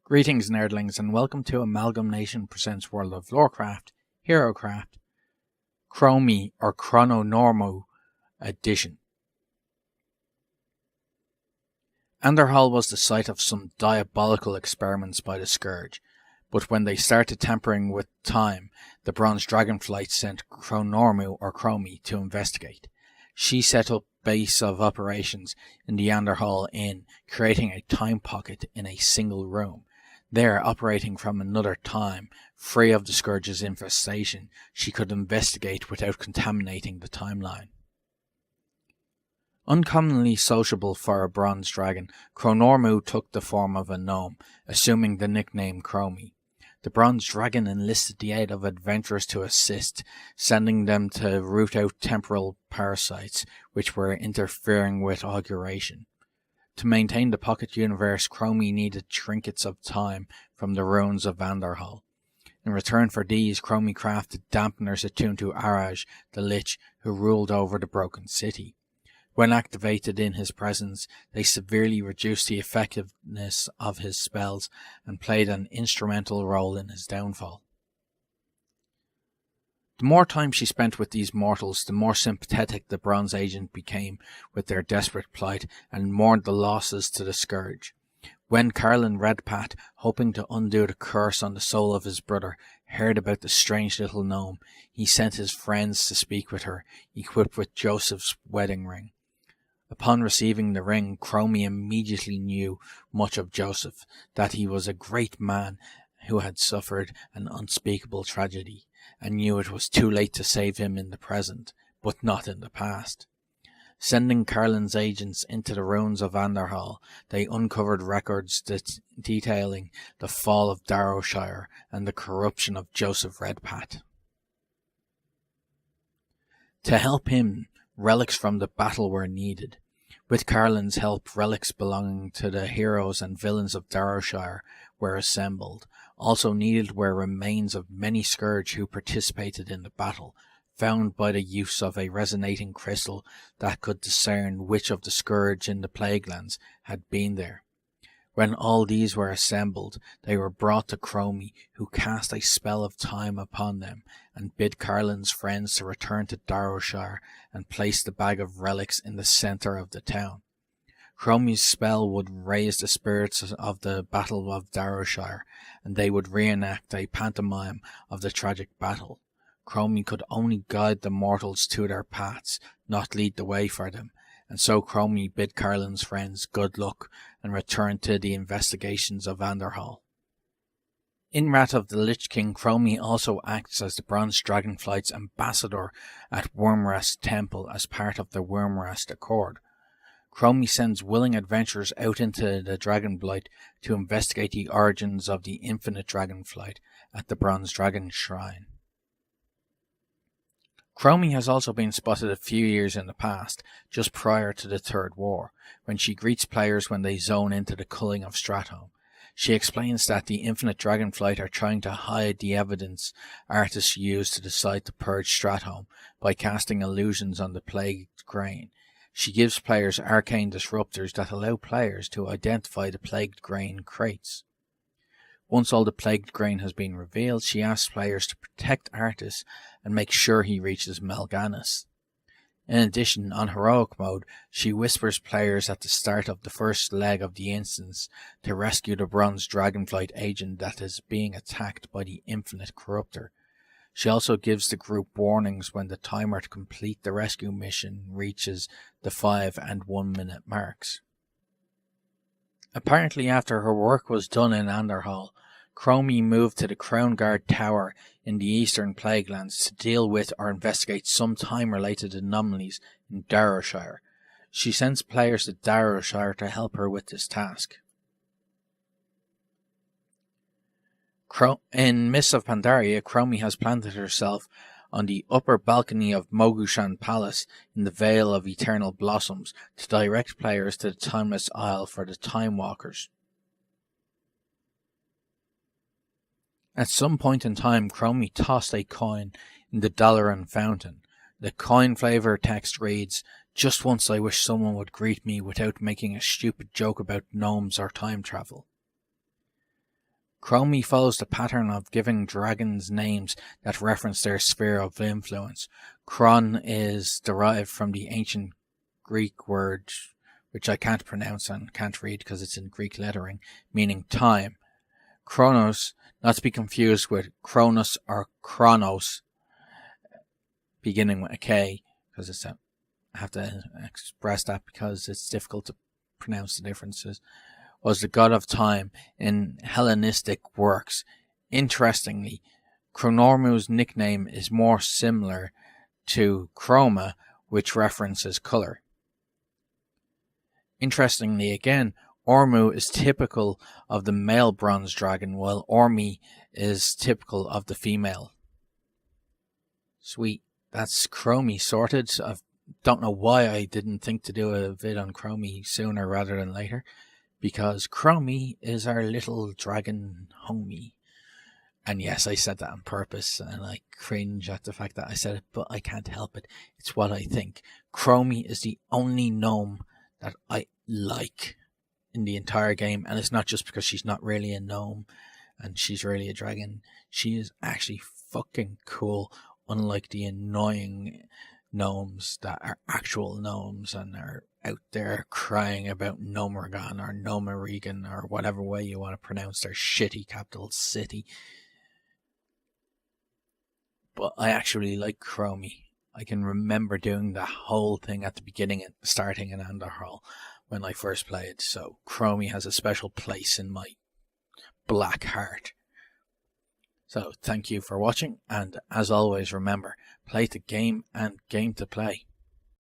Greetings nerdlings and welcome to AmalgamNation presents World of Lorecraft, Herocraft, Chromie or Chrono edition. Anderhal was the site of some diabolical experiments by the Scourge, but when they started tampering with time, the Bronze Dragonflight sent Chrono or Chromie to investigate. She set up base of operations in the Anderhal Inn, creating a time pocket in a single room. There, operating from another time, free of the Scourge's infestation, she could investigate without contaminating the timeline. Uncommonly sociable for a bronze dragon, Chrono took the form of a gnome, assuming the nickname Chromie. The bronze dragon enlisted the aid of adventurers to assist, sending them to root out temporal parasites which were interfering with auguration. To maintain the pocket universe, Chromie needed trinkets of time from the ruins of Anderhal. In return for these, Chromie crafted dampeners attuned to Iodge, the Lich who ruled over the broken city. When activated in his presence, they severely reduced the effectiveness of his spells and played an instrumental role in his downfall. The more time she spent with these mortals, the more sympathetic the Bronze Agent became with their desperate plight and mourned the losses to the Scourge. When Carlin Redpat, hoping to undo the curse on the soul of his brother, heard about the strange little gnome, he sent his friends to speak with her, equipped with Joseph's wedding ring. Upon receiving the ring, Chromie immediately knew much of Joseph, that he was a great man who had suffered an unspeakable tragedy, and knew it was too late to save him in the present, but not in the past. Sending Carlin's agents into the ruins of Anderhal, they uncovered records detailing the fall of Darrowshire and the corruption of Joseph Redpat. To help him, relics from the battle were needed. With Carlin's help, relics belonging to the heroes and villains of Darrowshire were assembled. Also needed were remains of many Scourge who participated in the battle, found by the use of a resonating crystal that could discern which of the Scourge in the Plaguelands had been there. When all these were assembled, they were brought to Chromie, who cast a spell of time upon them, and bid Carlin's friends to return to Darrowshire and place the bag of relics in the centre of the town. Chromie's spell would raise the spirits of the Battle of Darrowshire, and they would reenact a pantomime of the tragic battle. Chromie could only guide the mortals to their paths, not lead the way for them, and so Chromie bid Carlin's friends good luck and returned to the investigations of Anderhal. In wrath of the Lich King, Chromie also acts as the Bronze Dragonflight's ambassador at Wyrmrest Temple as part of the Wyrmrest Accord. Chromie sends willing adventurers out into the Dragonblight to investigate the origins of the infinite Dragonflight at the Bronze Dragon Shrine. Chromie has also been spotted a few years in the past, just prior to the Third War, when she greets players when they zone into the culling of Stratholme. She explains that the infinite Dragonflight are trying to hide the evidence artists used to decide to purge Stratholme by casting illusions on the plagued grain. She gives players arcane disruptors that allow players to identify the plagued grain crates. Once all the plagued grain has been revealed, she asks players to protect Artis and make sure he reaches Mal'Ganis. In addition, on heroic mode, she whispers players at the start of the first leg of the instance to rescue the Bronze Dragonflight agent that is being attacked by the Infinite Corruptor. She also gives the group warnings when the timer to complete the rescue mission reaches the 5 and 1 minute marks. Apparently after her work was done in Anderhal, Chromie moved to the Crown Guard Tower in the Eastern Plaguelands to deal with or investigate some time-related anomalies in Darrowshire. She sends players to Darrowshire to help her with this task. In Mists of Pandaria, Chromie has planted herself on the upper balcony of Mogushan Palace in the Vale of Eternal Blossoms to direct players to the Timeless Isle for the Timewalkers. At some point in time, Chromie tossed a coin in the Dalaran fountain. The coin flavor text reads, "Just once I wish someone would greet me without making a stupid joke about gnomes or time travel." Chromie follows the pattern of giving dragons names that reference their sphere of influence. Crowme is derived from the ancient Greek word, which I can't pronounce and can't read because it's in Greek lettering, meaning time. Chronos, not to be confused with Chronos or Chronos, beginning with a K, because it's I have to express that because it's difficult to pronounce the differences, was the god of time in Hellenistic works. Interestingly, Chronormu's nickname is more similar to Crowme, which references colour. Interestingly again, Ormu is typical of the male bronze dragon, while Ormi is typical of the female. Sweet. That's Chromie sorted. I don't know why I didn't think to do a vid on Chromie sooner rather than later, because Chromie is our little dragon homie. And yes, I said that on purpose, and I cringe at the fact that I said it, but I can't help it. It's what I think. Chromie is the only gnome that I like in the entire game, and it's not just because she's not really a gnome and she's really a dragon. She is actually fucking cool, unlike the annoying gnomes that are actual gnomes and are out there crying about Nomergan or Nomeregan or whatever way you want to pronounce their shitty capital city. But I actually like Chromie. I can remember doing the whole thing at the beginning and starting in Underhall when I first played, so Chromie has a special place in my black heart. So thank you for watching, and as always remember, play to game and game to play.